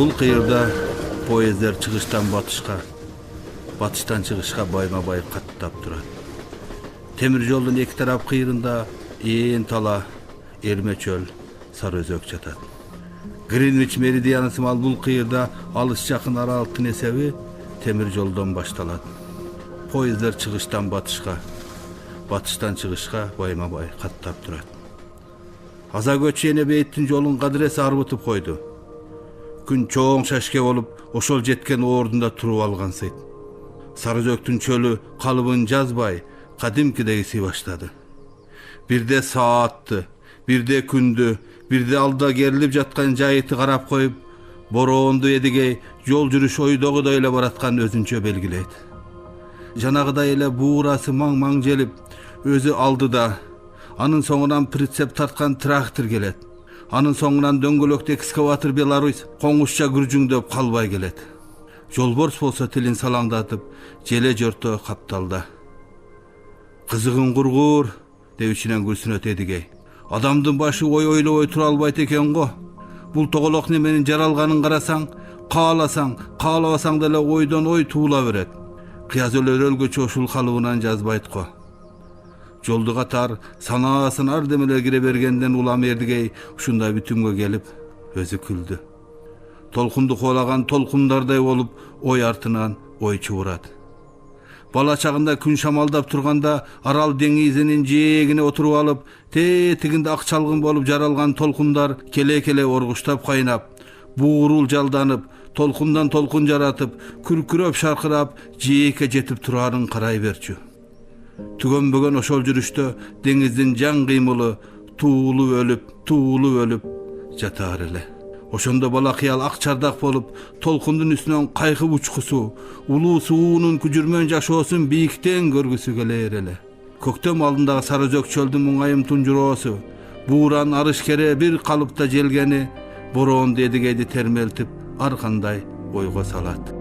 Бул кыйырда поездер чыгыштан батышка, батыштан чыгышка байма-бай каттап турат. Темир жолдун эки тарап кыйрында ээн тала, эрме чөл, сары өзөк жатат. Гринвич меридианы сымал бул кыйырда алыс жакын аралыктын эсеби темир жолдон башталат. Поездер чыгыштан батышка, батыштан чыгышка байма-бай каттап турат. Аза көчү эне бейттин жолун кадыресе арбытып койду. Күн чоң шашке болуп, ошол жеткен ордунда туруп алгансыйт. Сары өзөктүн чөлү калыбын жазбай, кадимкидей исий баштады. Бирде саатты, бирде күндү, бирде алда керилип жаткан жайытты карап коюп, бороонду эдигей жол жүрүш ойдогудой эле бараткан өзүнчө белгилейт. Жанагыдай эле буурасы маң-маң желип, өзү алдыда, анын соңунан прицеп тарткан трактор келет. Анын соңунан дөңгөлөктө экскаватор Беларусь коңушча күржүңдөп калбай келет. Жолборс болсо тилин салаңдатып, желе жорто капталда. Кызыгын кургур, деп ичинен күрсүнөт эдигей. Адамдын башы ой ойлобой тура албайт экен го. Бул тоголок неменин жаралганын карасаң, каалабасаң деле ойдон ой туула берет. Кыяз өлгөчө ушул калыбынан жазбайт го. Жолду катар санаасын ар демелер кире бергенден улам эрдигей ушундай бүтүмгө келип өзү күлдү. Толкунду куулаган толкундардай болуп ой артынан ой чуурат. Бала чагында күн шамалдап турганда арал деңизинин жээгине отуруп алып, тетигинде ак чалгын болуп жаралган толкундар келе-келе оргуштап кайнап, буурул жалданып, толкундан толкун жаратып, күркүрөп шаркырап, жээкке жетип турарын карай берчү. Түгөнбөгөн ошол жүрүштө деңиздин жан кыймылы туулуп өлүп жатаар эле. Ошондо бала кыял ак чардак болуп, толкундун үстүнөн кайкып учкусу, улуу суунун күжүрмөн жашоосун бийиктен көргүсү келер эле. Көктөм алдындагы сары өзөк чөлдүн муңайым тунжуроосу, бууран арыш кере бир калыпта желгени бороонду эдигейди термелтип ар кандай ойго салат.